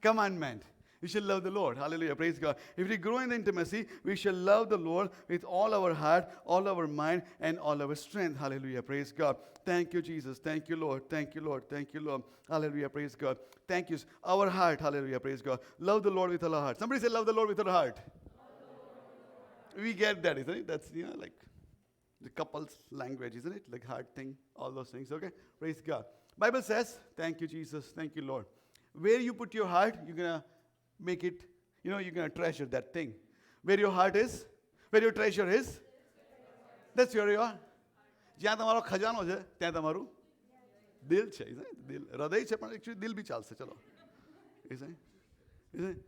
commandment. You shall love the Lord. Hallelujah. Praise God. If we grow in the intimacy, we shall love the Lord with all our heart, all our mind, and all our strength. Hallelujah. Praise God. Thank you, Jesus. Thank you, Lord. Thank you, Lord. Thank you, Lord. Hallelujah. Praise God. Thank you. Our heart. Hallelujah. Praise God. Love the Lord with all our heart. Somebody say, love the Lord with our heart. We get that, isn't it? That's, like the couple's language, isn't it? Like heart thing, all those things. Okay? Praise God. Bible says, thank you, Jesus. Thank you, Lord. Where you put your heart, you're going to make it, you're going to treasure that thing. Where your heart is, where your treasure is, that's where you are. જ્યાં તમારો ખજાનો છે ત્યાં તમારું દિલ છે, દિલ હૃદય છે પણ એકચ્યુઅલી દિલ બી ચાલશે. ચલો, isn't it?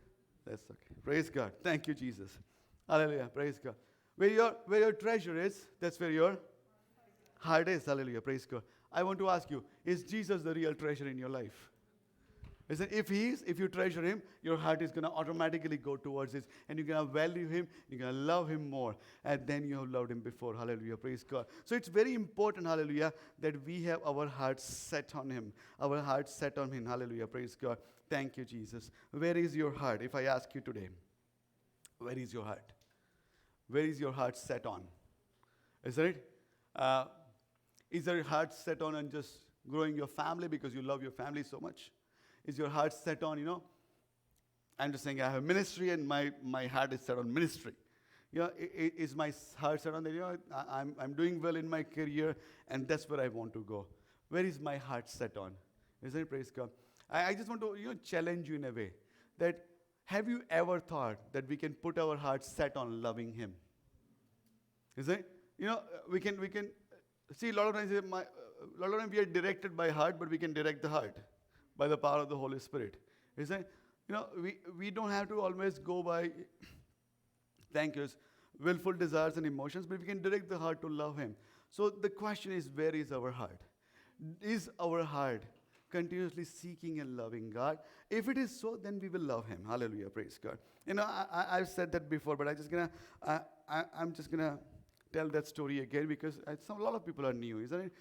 That's okay. Praise God. Thank you, Jesus. Hallelujah. Praise God. Where your treasure is, that's where your heart is. Hallelujah. Praise God. I want to ask you, is Jesus the real treasure in your life? If he is, if you treasure him, your heart is going to automatically go towards it, and you're going to value him, you're going to love him more, and then you have loved him before. Hallelujah. Praise God. So it's very important, hallelujah, that we have our hearts set on him. Our hearts set on him. Hallelujah. Praise God. Thank you, Jesus. Where is your heart? If I ask you today, where is your heart? Where is your heart set on? Is it? Is your heart set on just growing your family because you love your family so much? Is your heart set on, I'm just saying I have ministry and my heart is set on ministry. Is my heart set on that, I'm doing well in my career and that's where I want to go. Where is my heart set on? Isn't it? Praise God. I just want to challenge you in a way that have you ever thought that we can put our heart set on loving him? Is it? We can see a lot of times we are directed by heart, but we can direct the heart by the power of the Holy Spirit. Isn't it? We don't have to always go by willful desires and emotions, but we can direct the heart to love him. So the question is, where is our heart? Is our heart continuously seeking and loving God? If it is so, then we will love him. Hallelujah. Praise God. I've said that before, but I'm just gonna tell that story again because a lot of people are new, isn't it?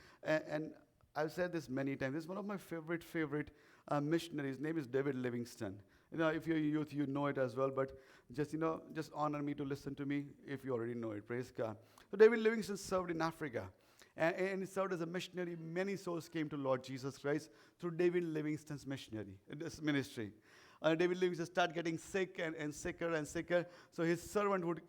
And I've said this many times. This is one of my favorite missionary. His name is David Livingstone. If you're youth, you know it as well, but just honor me to listen to me if you already know it. Praise God. So David Livingstone served in Africa. And he served as a missionary. Many souls came to Lord Jesus Christ through David Livingstone's ministry. David Livingstone started getting sick and sicker and sicker. So his servant would,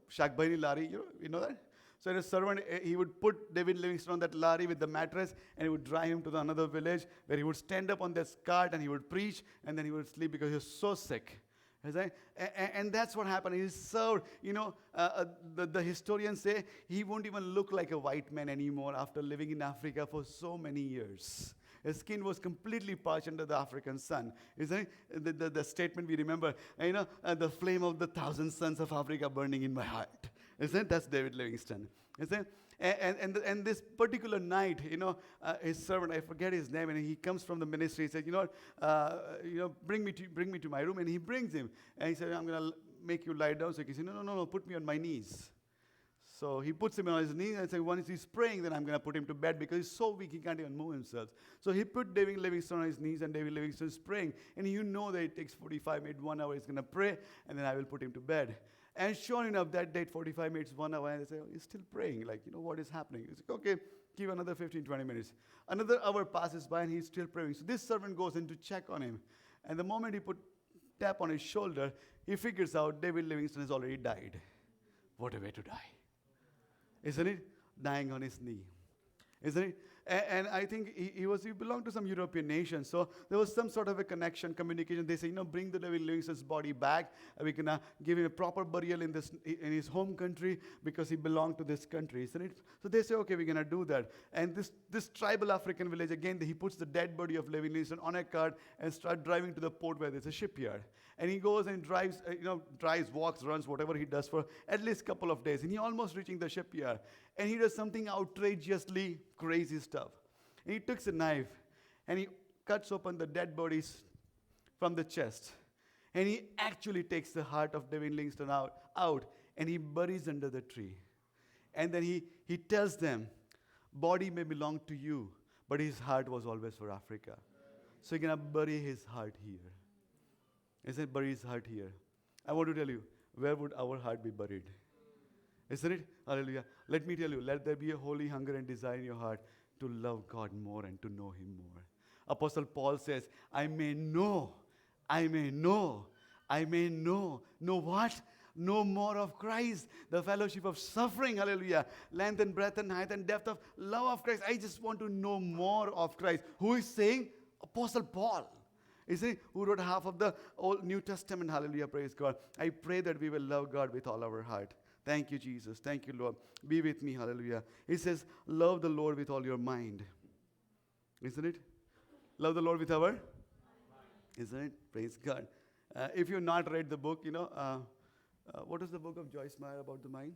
Shak Bhaini Lari, you know that? So his servant, he would put David Livingstone on that lari with the mattress, and he would drive him to another village where he would stand up on this cart and he would preach, and then he would sleep because he was so sick. And that's what happened. He served, the historians say he won't even look like a white man anymore after living in Africa for so many years. His skin was completely parched under the African sun. Isn't it? The statement we remember, the flame of the 1,000 suns of Africa burning in my heart. Isn't it? That's David Livingstone. Isn't it? And this particular night, his servant, I forget his name, and he comes from the ministry. He said, bring me to my room, and he brings him, and he said, I'm going to make you lie down. So he said, no, put me on my knees. So he puts him on his knees and said, once he's praying, then I'm going to put him to bed because he's so weak he can't even move himself. So he put David Livingstone on his knees, and David Livingstone is praying. And that it takes 45 minutes, 1 hour, he's going to pray, and then I will put him to bed. And sure enough, that day, 45 minutes, 1 hour, and they say, he's still praying. What is happening? He's like, okay, give another 15, 20 minutes. Another hour passes by, and he's still praying. So this servant goes in to check on him. And the moment he tap on his shoulder, he figures out David Livingstone has already died. What a way to die. Isn't it? Dying on his knee. Isn't it? And I think he belonged to some European nation. So there was some sort of a connection, communication. They say, bring the David Livingstone's body back. We can give him a proper burial in his home country because he belonged to this country, isn't it? So they say, okay, we're going to do that. And this tribal African village, again, he puts the dead body of David Livingstone on a cart and start driving to the port where there's a shipyard. And he goes and drives, walks, runs, whatever he does for at least a couple of days. And he almost reaching the shipyard. And he does something outrageously crazy stuff. And he takes a knife and he cuts open the dead bodies from the chest. And he actually takes the heart of David Livingstone out and he buries under the tree. And then he tells them, body may belong to you, but his heart was always for Africa. So you're going to bury his heart here. He said, bury his heart here. I want to tell you, where would our heart be buried? Isn't it? Hallelujah. Let me tell you, let there be a holy hunger and desire in your heart to love God more and to know Him more. Apostle Paul says, I may know what? Know more of Christ, the fellowship of suffering, hallelujah, length and breadth and height and depth of love of Christ. I just want to know more of Christ. Who is saying? Apostle Paul. Is he who wrote half of the Old New Testament? Hallelujah, praise God. I pray that we will love God with all our heart. Thank you, Jesus. Thank you, Lord. Be with me, hallelujah. He says, love the Lord with all your mind. Isn't it? Love the Lord with our mind. Isn't it? Praise God. If you've not read the book, what is the book of Joyce Meyer about the mind?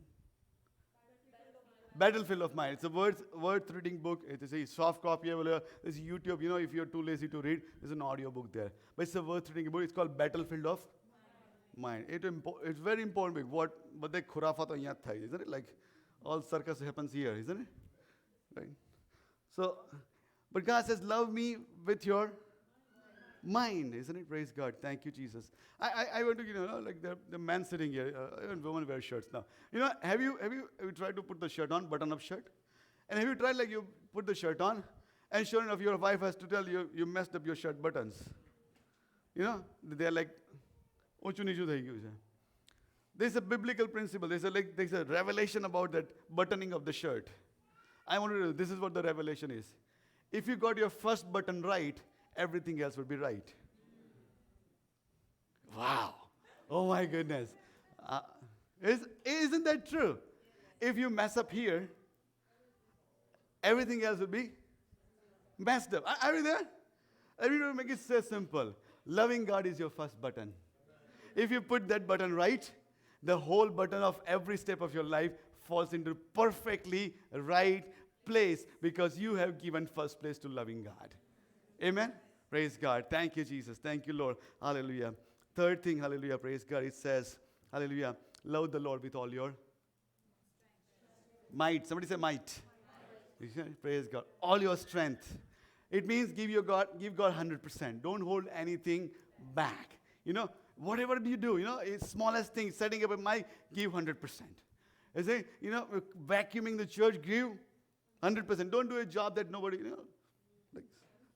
Battlefield of Mind. It's a worth reading book. It is a soft copy available. There's YouTube. If you're too lazy to read, there's an audio book there. But it's a worth reading book. It's called Battlefield of Mind. It's very important book. But the khurafat yahan thai, isn't it? Like all circus happens here, isn't it? Right. So, but God says, love me with your mind, isn't it? Praise God. Thank you, Jesus. I want to, like the man sitting here, even women wear shirts now. Have you tried to put the shirt on, button-up shirt? And have you tried you put the shirt on, and sure enough, your wife has to tell you, you messed up your shirt buttons. They're like, there's a biblical principle. There's a revelation about that buttoning of the shirt. I want to know, this is what the revelation is. If you got your first button right, everything else would be right. Wow. Oh my goodness. Isn't that true? If you mess up here, everything else will be messed up. Are you there? Let me make it so simple. Loving God is your first button. If you put that button right, the whole button of every step of your life falls into perfectly right place because you have given first place to loving God. Amen? Praise God. Thank you, Jesus. Thank you, Lord. Hallelujah. Third thing, hallelujah, praise God. It says, hallelujah, love the Lord with all your might. Somebody say might. Praise God. All your strength. It means give God 100%. Don't hold anything back. Whatever you do, it's smallest thing, setting up a mic, give 100%. I say, vacuuming the church, give 100%. Don't do a job that nobody, like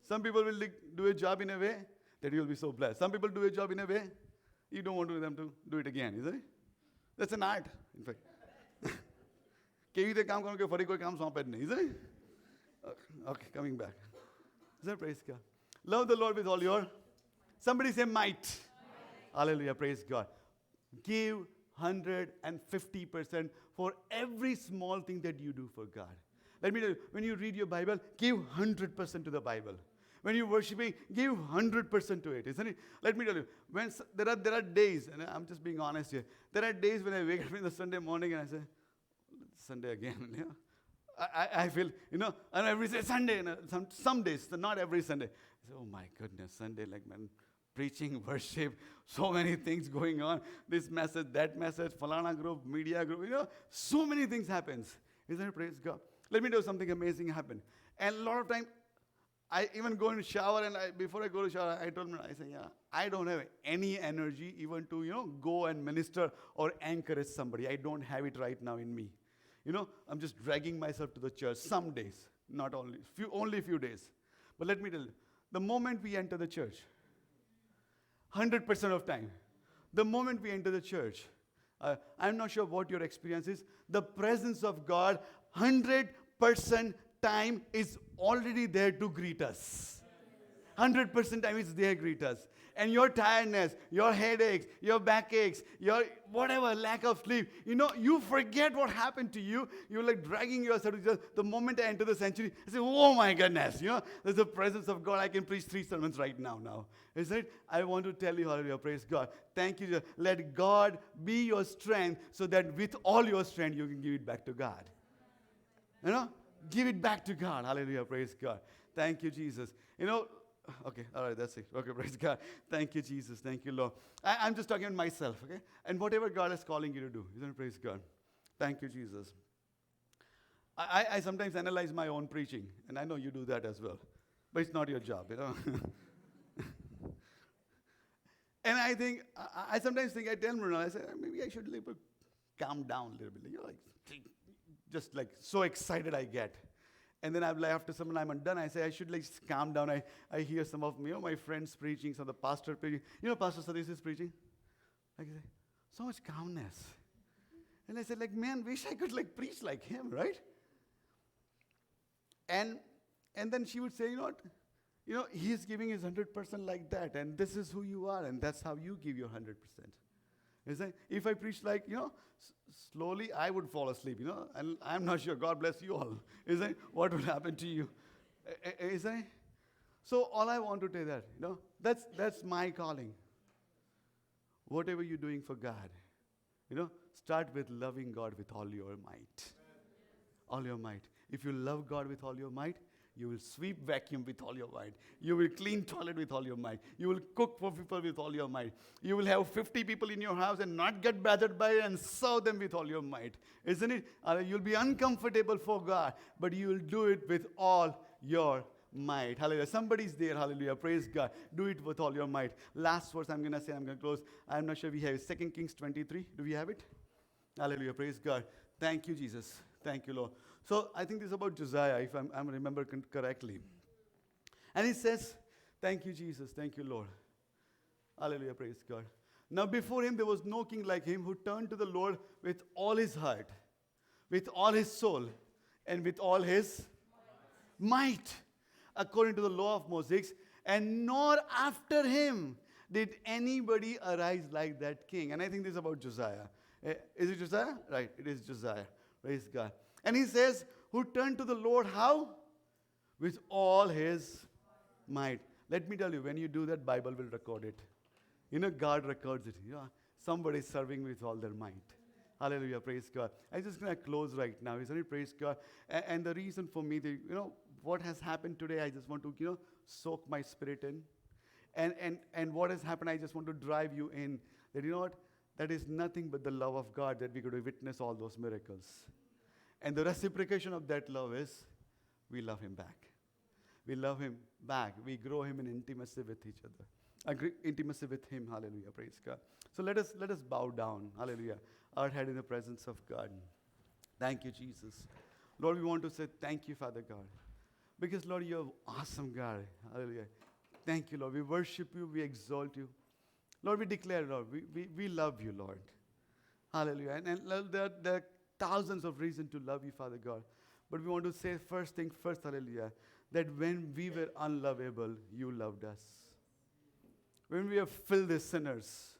some people will do a job in a way that you'll be so blessed. Some people do a job in a way you don't want them to do it again, isn't it? That's an art, in fact. केही त काम गर्नु फरि कोही काम सौंपेन नहीं, isn't it? Okay, coming back. Is that praise God? Love the Lord with all your. Somebody say might. Hallelujah, praise God. Give 150% for every small thing that you do for God. Let me tell you, when you read your Bible, give 100% to the Bible. When you're worshiping, give 100% to it, isn't it? Let me tell you, when there are days, and I'm just being honest here, there are days when I wake up in the Sunday morning and I say, Sunday again, I feel, and every day Sunday, some days, not every Sunday. I say, oh my goodness, Sunday, like, man, preaching, worship, so many things going on, this message, that message, Falana group, media group, so many things happens. Isn't it? Praise God. Let me tell you something amazing happened. And a lot of time, I even go in the shower, and before I go to shower, I told him, I say, I don't have any energy even to, go and minister or encourage somebody. I don't have it right now in me. I'm just dragging myself to the church some days, not only few days. But let me tell you, the moment we enter the church, 100% of time, the moment we enter the church, I'm not sure what your experience is, the presence of God, 100% time is already there to greet us. 100% time is there to greet us. And your tiredness, your headaches, your backaches, your whatever, lack of sleep, you forget what happened to you. You're like dragging yourself to just, the moment I enter the sanctuary, I say, oh my goodness, there's the presence of God. I can preach 3 sermons right now. Is it? I want to tell you, hallelujah, praise God. Thank you. Let God be your strength so that with all your strength, you can give it back to God. Give it back to God. Hallelujah, praise God. Thank you, Jesus. Okay, all right, that's it. Okay, praise God. Thank you, Jesus. Thank you, Lord. I'm just talking about myself, okay? And whatever God is calling you to do, isn't it? Praise God. Thank you, Jesus. I sometimes analyze my own preaching, and I know you do that as well. But it's not your job, And I think, I sometimes think, I tell Mrinal, I say, maybe I should calm down a little bit. Just like so excited I get. And then after some time I'm done, I say I should calm down. I hear some of my friends preaching, some of the pastor preaching. Pastor Sadish is preaching. I say, so much calmness. And I said, man, wish I could preach like him, right? And then she would say, he's giving his 100% like that, and this is who you are, and that's how you give your 100%. If I preach slowly, I would fall asleep, and I'm not sure. God bless you all. What will happen to you? So all I want to tell that, that's my calling. Whatever you're doing for God, start with loving God with all your might. All your might. If you love God with all your might, you will sweep vacuum with all your might. You will clean toilet with all your might. You will cook for people with all your might. You will have 50 people in your house and not get bothered by it and serve them with all your might. Isn't it? You'll be uncomfortable for God, but you will do it with all your might. Hallelujah. Somebody's there. Hallelujah. Praise God. Do it with all your might. Last verse I'm going to say, I'm going to close. I'm not sure we have it. 2 Kings 23. Do we have it? Hallelujah. Praise God. Thank you, Jesus. Thank you, Lord. So I think this is about Josiah, if I'm remember correctly. And he says, thank you, Jesus. Thank you, Lord. Hallelujah. Praise God. Now before him, there was no king like him who turned to the Lord with all his heart, with all his soul, and with all his might, according to the law of Moses. And nor after him did anybody arise like that king. And I think this is about Josiah. Is it Josiah? Right, it is Josiah. Praise God. And he says, who turned to the Lord how? With all his might. Let me tell you, when you do that, Bible will record it. God records it. Somebody is serving with all their might. Hallelujah, praise God. I'm just going to close right now, isn't it? Praise God. And the reason for me, what has happened today, I just want to, soak my spirit in. And what has happened, I just want to drive you in. That, what? That is nothing but the love of God that we could witness all those miracles. And the reciprocation of that love is we love him back. we love Him back. We grow Him in intimacy with each other. Intimacy with Him. Hallelujah. Praise God. So let us bow down. Hallelujah. Our head in the presence of God. Thank you, Jesus. Lord, we want to say thank you, Father God. Because, Lord, you're awesome, God. Hallelujah. Thank you, Lord. We worship you. We exalt you. Lord, we declare, Lord, we love you, Lord. Hallelujah. And Lord, there are thousands of reasons to love you, Father God. But we want to say first thing first, hallelujah, that when we were unlovable, you loved us. When we are filled as sinners,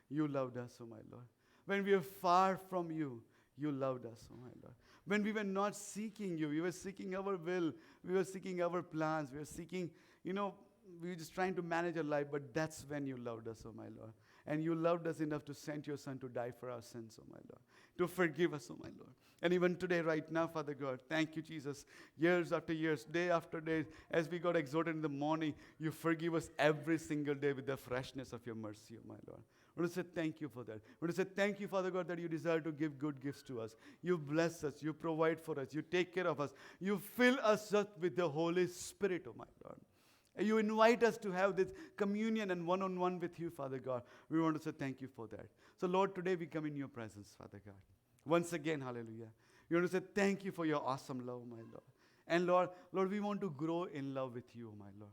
you loved us, oh my Lord. When we are far from you, you loved us, oh my Lord. When we were not seeking you, we were seeking our will, we were seeking our plans, we were seeking, we were just trying to manage our life, but that's when you loved us, oh my Lord. And you loved us enough to send your Son to die for our sins, oh my Lord. To forgive us, oh my Lord. And even today, right now, Father God, thank you, Jesus. Years after years, day after day, as we got exhorted in the morning, you forgive us every single day with the freshness of your mercy, oh my Lord. I want to say thank you for that. I want to say thank you, Father God, that you desire to give good gifts to us. You bless us. You provide for us. You take care of us. You fill us up with the Holy Spirit, oh my Lord. And you invite us to have this communion and one-on-one with you, Father God. We want to say thank you for that. So, Lord, today we come in your presence, Father God. Once again, hallelujah. We want to say thank you for your awesome love, my Lord. And Lord, we want to grow in love with you, my Lord.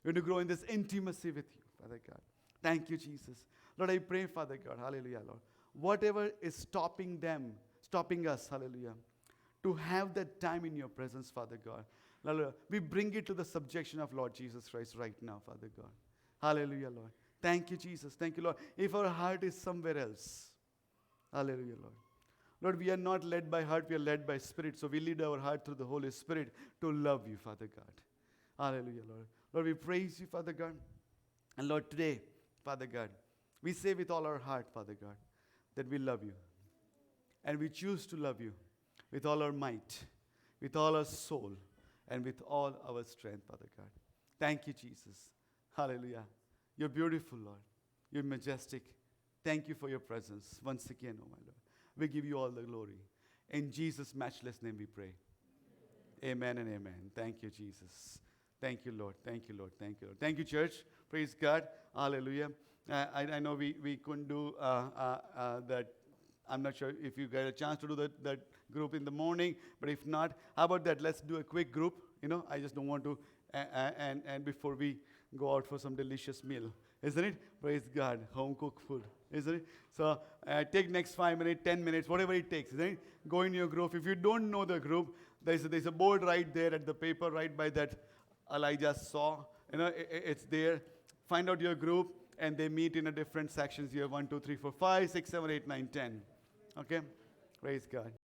We want to grow in this intimacy with you, Father God. Thank you, Jesus. Lord, I pray, Father God, hallelujah, Lord. Whatever is stopping us, hallelujah, to have that time in your presence, Father God. Hallelujah. We bring it to the subjection of Lord Jesus Christ right now, Father God. Hallelujah, Lord. Thank you, Jesus. Thank you, Lord. If our heart is somewhere else, hallelujah, Lord. Lord, we are not led by heart, we are led by Spirit. So we lead our heart through the Holy Spirit to love you, Father God. Hallelujah, Lord. Lord, we praise you, Father God. And Lord, today, Father God, we say with all our heart, Father God, that we love you. And we choose to love you with all our might, with all our soul, and with all our strength, Father God. Thank you, Jesus. Hallelujah. You're beautiful, Lord. You're majestic. Thank you for your presence once again, oh my Lord. We give you all the glory. In Jesus' matchless name we pray. Amen and amen. Thank you, Jesus. Thank you, Lord. Thank you, Lord. Thank you, Lord. Thank you, church. Praise God. Hallelujah. I know we couldn't do that. I'm not sure if you get a chance to do that group in the morning, but if not, how about that? Let's do a quick group. I just don't want to, and before we go out for some delicious meal, isn't it? Praise God, home cooked food, isn't it? So take next 5 minutes, 10 minutes, whatever it takes, isn't it? Go in your group. If you don't know the group, there's a board right there at the paper, right by that Elijah saw. It's there. Find out your group, and they meet in a different sections. You have 1, 2, 3, 4, 5, 6, 7, 8, 9, 10. Okay? Praise God.